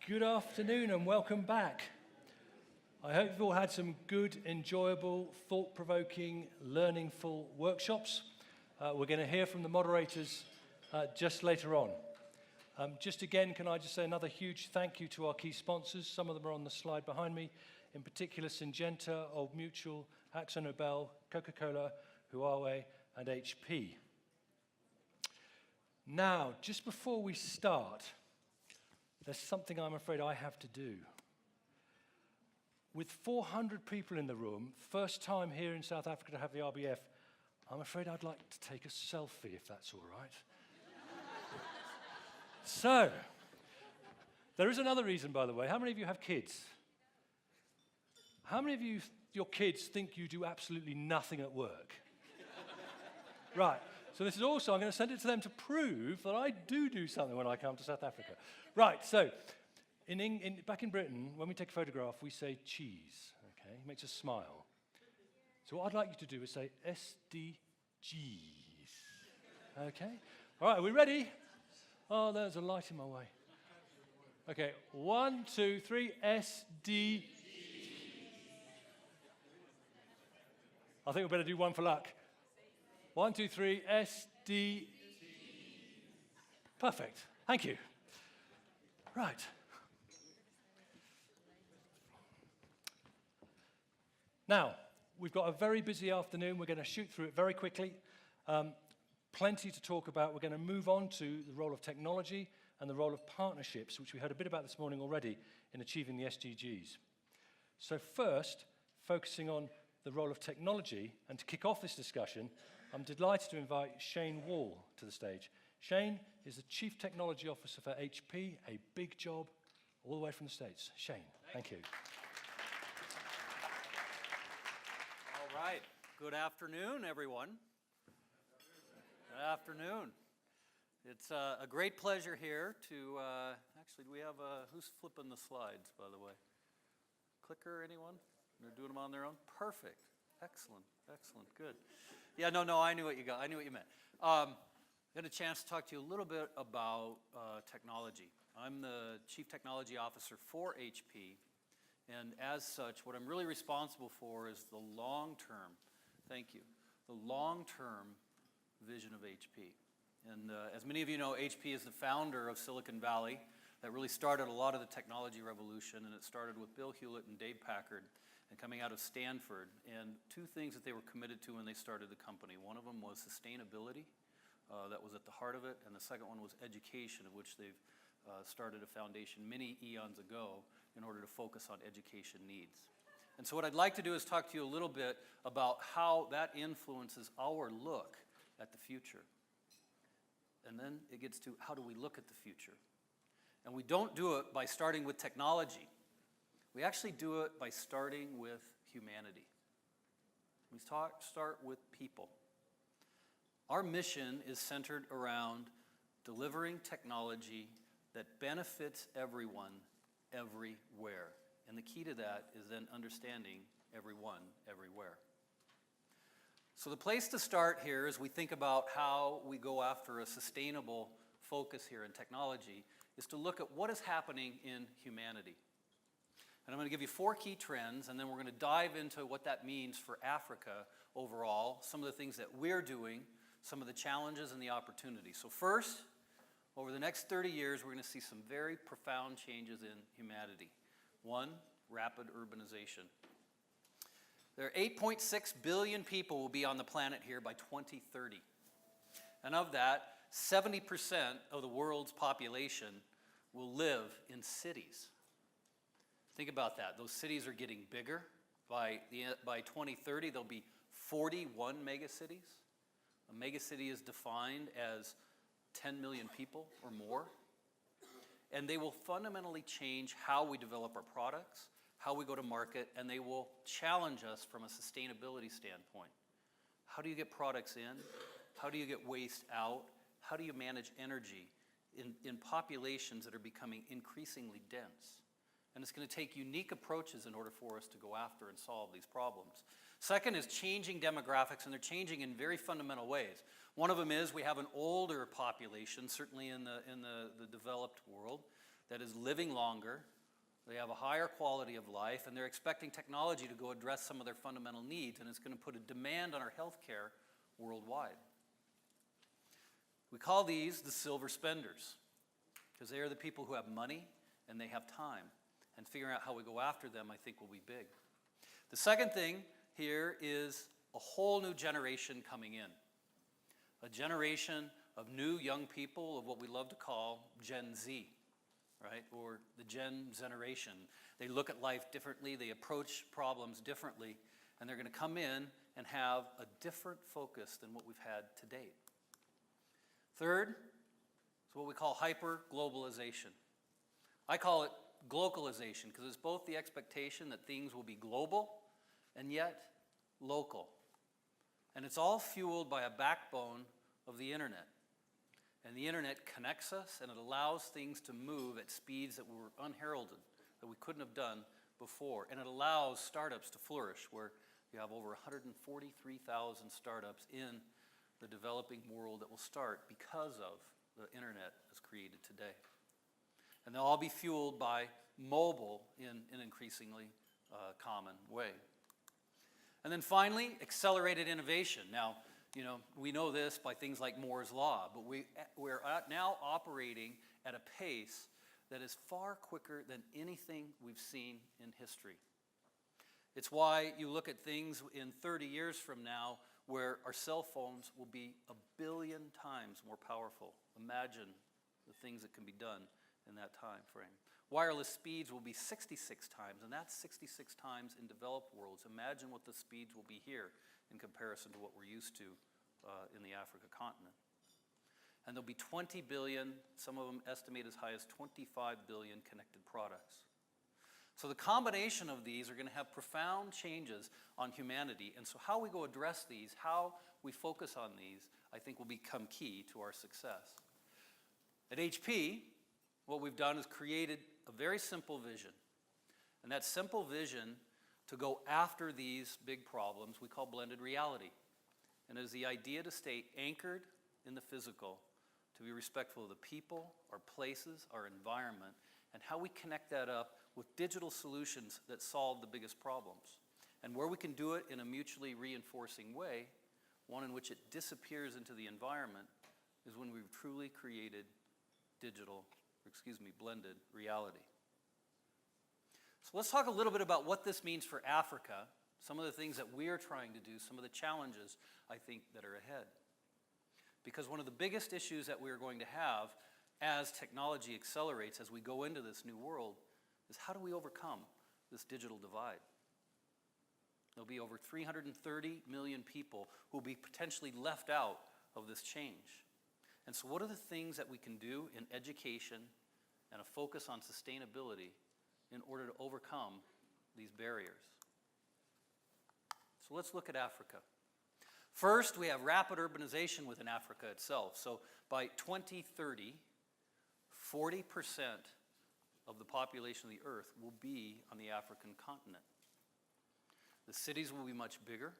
Good afternoon and welcome back. I hope you've all had some good, enjoyable, thought-provoking, learningful workshops. We're going to hear from the moderators just later on. Just again, can I just say another huge thank you to our key sponsors. Some of them are on the slide behind me. In particular, Syngenta, Old Mutual, AkzoNobel, Coca-Cola, Huawei, and HP. Now, just before we start, there's something I'm afraid I have to do. With 400 people in the room, first time here in South Africa to have the RBF, I'm afraid I'd like to take a selfie, if that's all right. So, there is another reason, by the way. How many of you have kids? How many of you, your kids think you do absolutely nothing at work? Right. So this is also, I'm going to send it to them to prove that I do something when I come to South Africa. Right, so back in Britain, when we take a photograph, we say cheese, okay? It makes us smile. So what I'd like you to do is say SDGs, okay? All right, are we ready? Oh, there's a light in my way. Okay, 1, 2, 3, SD. I think we better do one for luck. 1, 2, 3, SD. Perfect. Thank you. Right. Now, we've got a very busy afternoon. We're going to shoot through it very quickly. Plenty to talk about. We're going to move on to the role of technology and the role of partnerships, which we heard a bit about this morning already in achieving the SDGs. So first, focusing on the role of technology, and to kick off this discussion, I'm delighted to invite Shane Wall to the stage. Shane is the Chief Technology Officer for HP, a big job all the way from the States. Shane, thank you. All right. Good afternoon, everyone. Good afternoon. It's a great pleasure here to, actually, do we have, who's flipping the slides, by the way? Clicker, anyone? They're doing them on their own? Perfect. Excellent. Excellent. Good. Yeah, no, I knew what you got. I knew what you meant. I had a chance to talk to you a little bit about technology. I'm the Chief Technology Officer for HP, and as such, what I'm really responsible for is the long-term, thank you, the long-term vision of HP. And as many of you know, HP is the founder of Silicon Valley. That really started a lot of the technology revolution, and it started with Bill Hewlett and Dave Packard, and coming out of Stanford. And two things that they were committed to when they started the company. One of them was sustainability, that was at the heart of it, and the second one was education, of which they've started a foundation many eons ago in order to focus on education needs. And so what I'd like to do is talk to you a little bit about how that influences our look at the future. And then it gets to how do we look at the future. And we don't do it by starting with technology. We actually do it by starting with humanity. We start with people. Our mission is centered around delivering technology that benefits everyone, everywhere. And the key to that is then understanding everyone, everywhere. So the place to start here as we think about how we go after a sustainable focus here in technology is to look at what is happening in humanity. And I'm going to give you 4 key trends, and then we're going to dive into what that means for Africa overall, some of the things that we're doing, some of the challenges and the opportunities. So first, over the next 30 years, we're going to see some very profound changes in humanity. 1, rapid urbanization. There are 8.6 billion people will be on the planet here by 2030. And of that, 70% of the world's population will live in cities. Think about that. Those cities are getting bigger. By 2030, there'll be 41 megacities. A megacity is defined as 10 million people or more. And they will fundamentally change how we develop our products, how we go to market, and they will challenge us from a sustainability standpoint. How do you get products in? How do you get waste out? How do you manage energy in populations that are becoming increasingly dense? And it's going to take unique approaches in order for us to go after and solve these problems. Second is changing demographics, and they're changing in very fundamental ways. One of them is we have an older population, certainly in the developed world, that is living longer, they have a higher quality of life, and they're expecting technology to go address some of their fundamental needs, and it's going to put a demand on our healthcare worldwide. We call these the silver spenders, because they are the people who have money and they have time, and figuring out how we go after them, I think, will be big. The second thing here is a whole new generation coming in, a generation of new young people of what we love to call Gen Z, right, or the Generation. They look at life differently, they approach problems differently, and they're going to come in and have a different focus than what we've had to date. Third is what we call hyper-globalization. I call it globalization because it's both the expectation that things will be global and yet local. And it's all fueled by a backbone of the internet. And the internet connects us, and it allows things to move at speeds that were unheralded, that we couldn't have done before. And it allows startups to flourish, where you have over 143,000 startups in the developing world that will start because of the internet as created today. And they'll all be fueled by mobile in an increasingly common way. And then finally, accelerated innovation. Now, we know this by things like Moore's Law, but we're now operating at a pace that is far quicker than anything we've seen in history. It's why you look at things in 30 years from now where our cell phones will be 1 billion times more powerful. Imagine the things that can be done in that time frame. Wireless speeds will be 66 times, and that's 66 times in developed worlds. Imagine what the speeds will be here in comparison to what we're used to in the Africa continent. And there'll be 20 billion, some of them estimate as high as 25 billion connected products. So the combination of these are going to have profound changes on humanity, and so how we go address these, how we focus on these, I think will become key to our success. At HP, what we've done is created a very simple vision. And that simple vision to go after these big problems we call blended reality. And it is the idea to stay anchored in the physical, to be respectful of the people, our places, our environment, and how we connect that up with digital solutions that solve the biggest problems. And where we can do it in a mutually reinforcing way, one in which it disappears into the environment, is when we've truly created blended reality. So let's talk a little bit about what this means for Africa, some of the things that we are trying to do, some of the challenges I think that are ahead. Because one of the biggest issues that we are going to have as technology accelerates, as we go into this new world, is how do we overcome this digital divide? There'll be over 330 million people who will be potentially left out of this change. And so what are the things that we can do in education and a focus on sustainability in order to overcome these barriers? So let's look at Africa. First, we have rapid urbanization within Africa itself. So by 2030, 40% of the population of the earth will be on the African continent. The cities will be much bigger.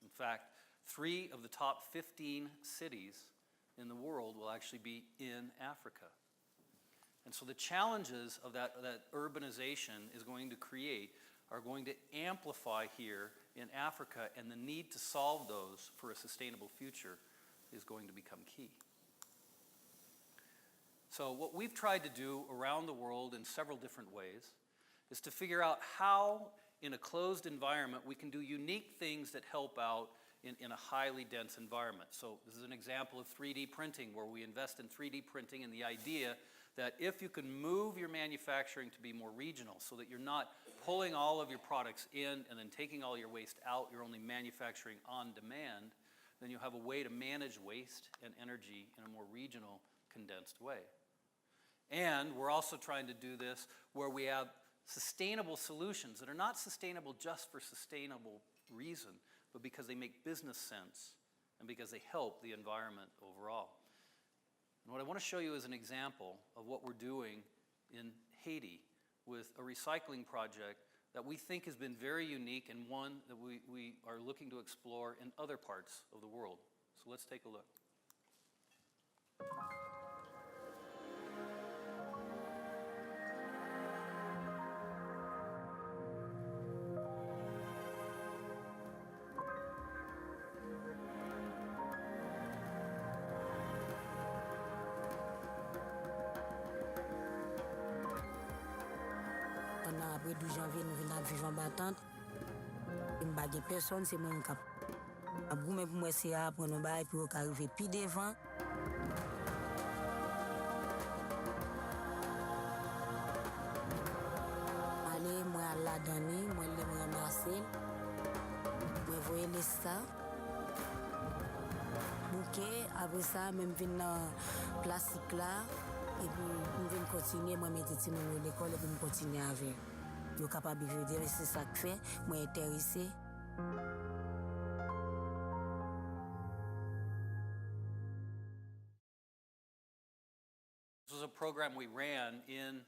In fact, 3 of the top 15 cities in the world will actually be in Africa. And so the challenges of that urbanization is going to create are going to amplify here in Africa, and the need to solve those for a sustainable future is going to become key. So what we've tried to do around the world in several different ways is to figure out how, in a closed environment, we can do unique things that help out in a highly dense environment. So this is an example of 3D printing, where we invest in 3D printing and the idea that if you can move your manufacturing to be more regional so that you're not pulling all of your products in and then taking all your waste out, you're only manufacturing on demand, then you'll have a way to manage waste and energy in a more regional, condensed way. And we're also trying to do this where we have sustainable solutions that are not sustainable just for sustainable reason, but because they make business sense and because they help the environment overall. And what I want to show you is an example of what we're doing in Haiti with a recycling project that we think has been very unique and one that we are looking to explore in other parts of the world. So let's take a look. Après 12 janvier, nous venons vivre en battante. Je ne sais pas personne, c'est moi qui a boumé pour moi, c'est à prendre un bail pour arriver plus devant. Allez, moi à la dani, moi je me remercie. Moi voyez les ça. Bouquet, après ça, même venir dans plastique là. Et puis, je vais continuer, moi, mes petits à l'école et puis je continue avec. Je suis capable de vivre, c'est ça que fait. Moi, intéressé. This was a program we ran in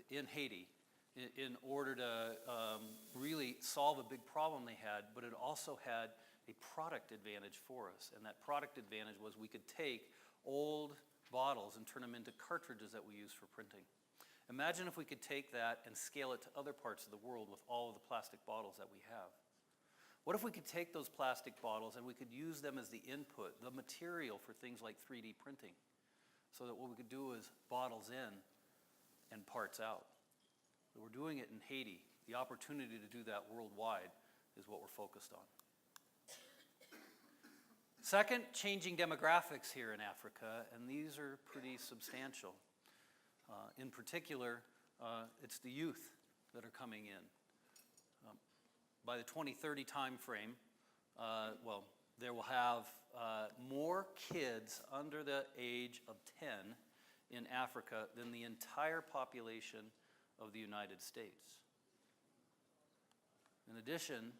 Haiti in order to really solve a big problem they had, but it also had a product advantage for us. And that product advantage was we could take old bottles and turn them into cartridges that we use for printing. Imagine if we could take that and scale it to other parts of the world with all of the plastic bottles that we have. What if we could take those plastic bottles and we could use them as the input, the material for things like 3D printing, so that what we could do is bottles in and parts out. We're doing it in Haiti. The opportunity to do that worldwide is what we're focused on. Second, changing demographics here in Africa, and these are pretty substantial. In particular, it's the youth that are coming in. By the 2030 time frame, there will have more kids under the age of 10 in Africa than the entire population of the United States. In addition,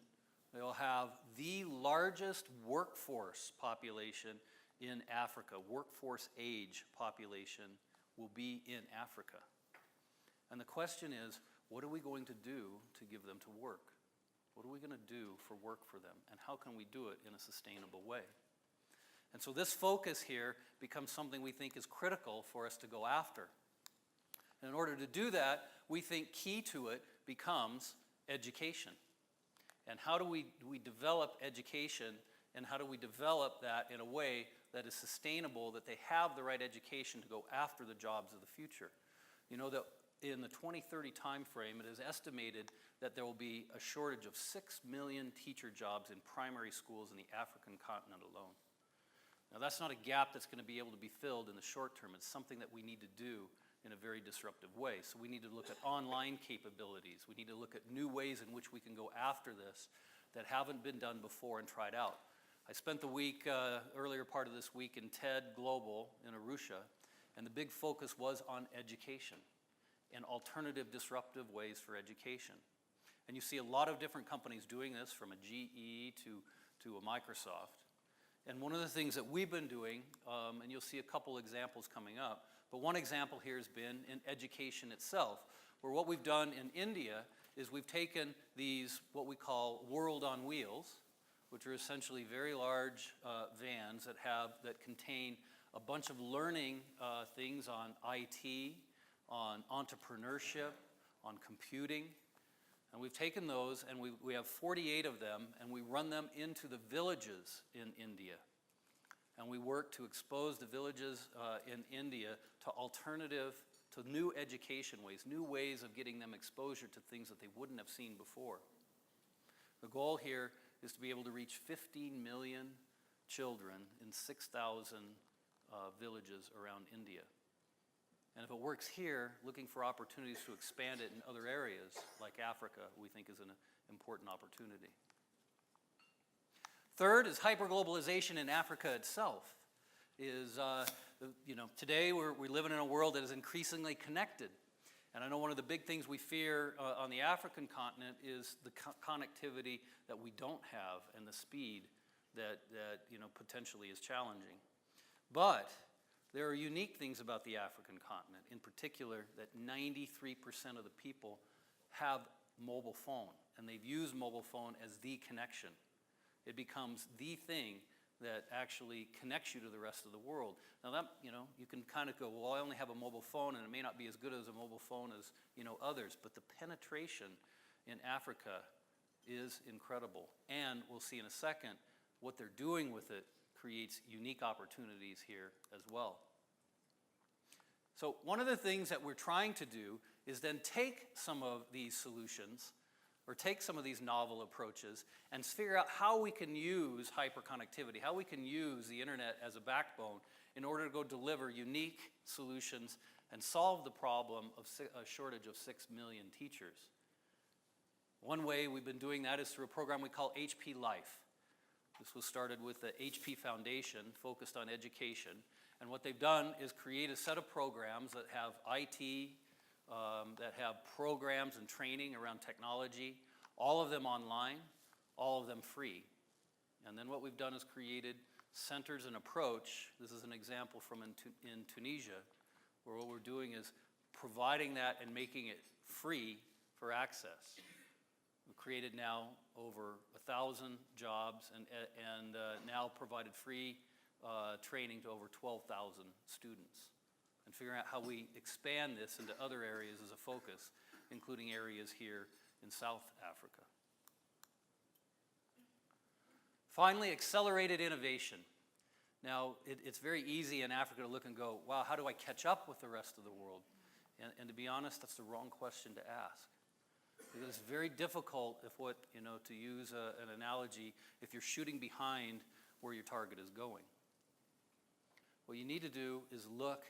they will have the largest workforce population in Africa. Workforce age population will be in Africa. And the question is, what are we going to do to give them to work? What are we going to do for work for them? And how can we do it in a sustainable way? And so this focus here becomes something we think is critical for us to go after. And in order to do that, we think key to it becomes education. And how do we develop education, and how do we develop that in a way that is sustainable, that they have the right education to go after the jobs of the future? You know that in the 2030 time frame, it is estimated that there will be a shortage of 6 million teacher jobs in primary schools in the African continent alone. Now that's not a gap that's going to be able to be filled in the short term. It's something that we need to do in a very disruptive way. So we need to look at online capabilities. We need to look at new ways in which we can go after this that haven't been done before and tried out. I spent the week, earlier part of this week, in TED Global in Arusha, and the big focus was on education and alternative disruptive ways for education. And you see a lot of different companies doing this, from a GE to a Microsoft. And one of the things that we've been doing, and you'll see a couple examples coming up, but one example here has been in education itself, where what we've done in India is we've taken these, what we call World on Wheels, which are essentially very large vans that contain a bunch of learning things on IT, on entrepreneurship, on computing. And we've taken those, and we have 48 of them, and we run them into the villages in India. And we work to expose the villages in India to new education ways, new ways of getting them exposure to things that they wouldn't have seen before. The goal here is to be able to reach 15 million children in 6,000 villages around India. And if it works here, looking for opportunities to expand it in other areas like Africa, we think is an important opportunity. Third is hyperglobalization in Africa itself. Today we're living in a world that is increasingly connected. And I know one of the big things we fear on the African continent is the connectivity that we don't have and the speed that potentially is challenging. But there are unique things about the African continent, in particular that 93% of the people have mobile phone, and they've used mobile phone as the connection. It becomes the thing that actually connects you to the rest of the world. Now that, you can kind of go, well, I only have a mobile phone, and it may not be as good as a mobile phone as, others, but the penetration in Africa is incredible. And we'll see in a second, what they're doing with it creates unique opportunities here as well. So one of the things that we're trying to do is then take some of these solutions or take some of these novel approaches and figure out how we can use hyperconnectivity, how we can use the internet as a backbone in order to go deliver unique solutions and solve the problem of a shortage of 6 million teachers. One way we've been doing that is through a program we call HP Life. This was started with the HP Foundation, focused on education. And what they've done is create a set of programs that have IT, that have programs and training around technology, all of them online, all of them free. And then what we've done is created centers and approach. This is an example from in Tunisia, where what we're doing is providing that and making it free for access. We've created now over 1,000 jobs and now provided free training to over 12,000 students. And figuring out how we expand this into other areas as a focus, including areas here in South Africa. Finally, accelerated innovation. Now, it's very easy in Africa to look and go, wow, how do I catch up with the rest of the world? And to be honest, that's the wrong question to ask. Because it's very difficult to use an analogy, if you're shooting behind where your target is going. What you need to do is look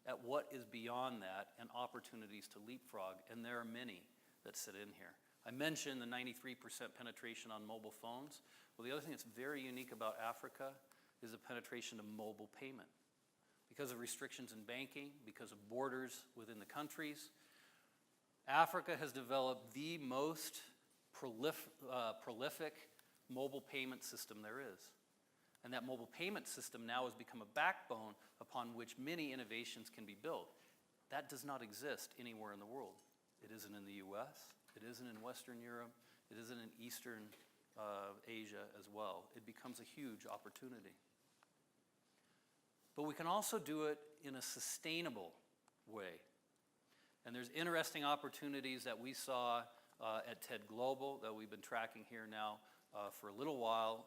at what is beyond that and opportunities to leapfrog, and there are many that sit in here. I mentioned the 93% penetration on mobile phones. Well, the other thing that's very unique about Africa is the penetration of mobile payment. Because of restrictions in banking, because of borders within the countries, Africa has developed the most prolific mobile payment system there is. And that mobile payment system now has become a backbone upon which many innovations can be built. That does not exist anywhere in the world. It isn't in the US, it isn't in Western Europe, it isn't in Eastern Asia as well. It becomes a huge opportunity. But we can also do it in a sustainable way. And there's interesting opportunities that we saw at TED Global that we've been tracking here now for a little while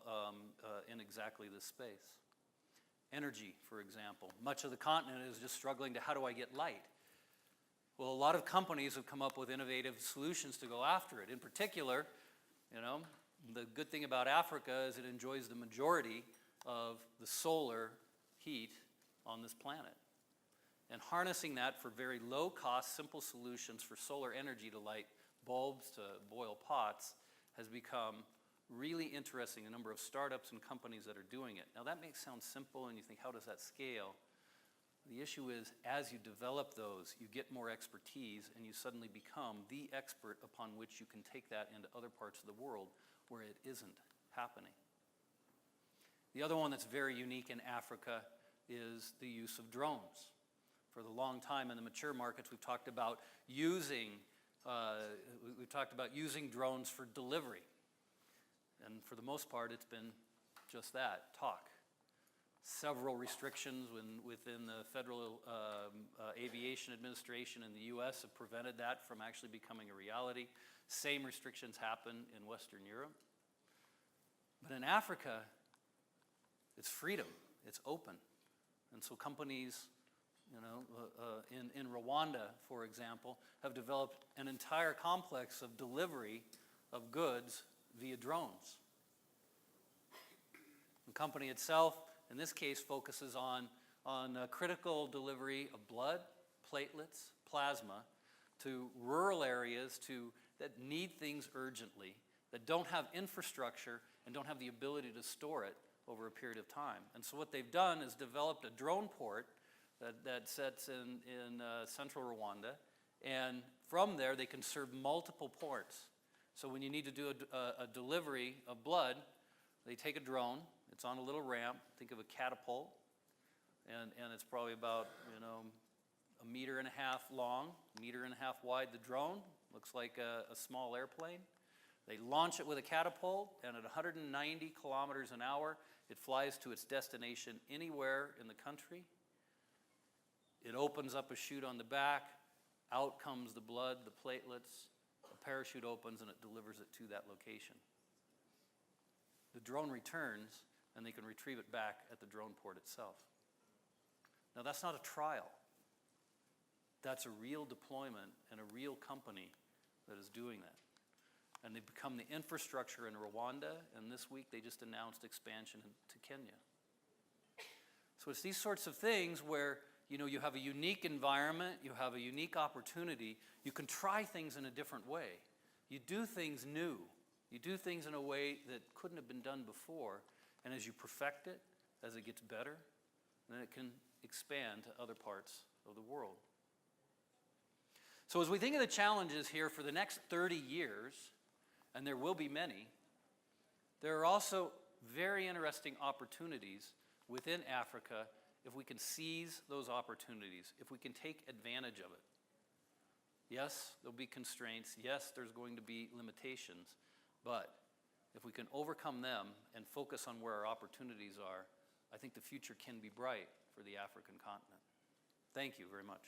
in exactly this space. Energy, for example. Much of the continent is just struggling to how do I get light? Well, a lot of companies have come up with innovative solutions to go after it. In particular, the good thing about Africa is it enjoys the majority of the solar heat on this planet. And harnessing that for very low cost, simple solutions for solar energy to light bulbs, to boil pots, has become really interesting, a number of startups and companies that are doing it. Now that may sound simple and you think, how does that scale? The issue is, as you develop those, you get more expertise and you suddenly become the expert upon which you can take that into other parts of the world where it isn't happening. The other one that's very unique in Africa is the use of drones. For the long time in the mature markets, we've talked about using drones for delivery. And for the most part, it's been just that, talk. Several restrictions within the Federal Aviation Administration in the US have prevented that from actually becoming a reality. Same restrictions happen in Western Europe. But in Africa, it's freedom, it's open. And so companies, in Rwanda, for example, have developed an entire complex of delivery of goods via drones. The company itself, in this case, focuses on critical delivery of blood, platelets, plasma to rural areas that need things urgently, that don't have infrastructure and don't have the ability to store it over a period of time. And so what they've done is developed a drone port that sits in central Rwanda, and from there they can serve multiple ports. So when you need to do a delivery of blood, they take a drone, it's on a little ramp, think of a catapult, and it's probably about 1.5 meters long, 1.5 meters wide. The drone looks like a small airplane. They launch it with a catapult, and at 190 kilometers an hour, it flies to its destination anywhere in the country. It opens up a chute on the back, out comes the blood, the platelets, a parachute opens, and it delivers it to that location. The drone returns, and they can retrieve it back at the drone port itself. Now, that's not a trial. That's a real deployment and a real company that is doing that. And they've become the infrastructure in Rwanda, and this week they just announced expansion to Kenya. So it's these sorts of things where you have a unique environment, you have a unique opportunity, you can try things in a different way. You do things new. You do things in a way that couldn't have been done before, and as you perfect it, as it gets better, then it can expand to other parts of the world. So as we think of the challenges here for the next 30 years, and there will be many, there are also very interesting opportunities within Africa if we can seize those opportunities, if we can take advantage of it. Yes, there'll be constraints. Yes, there's going to be limitations. But if we can overcome them and focus on where our opportunities are, I think the future can be bright for the African continent. Thank you very much.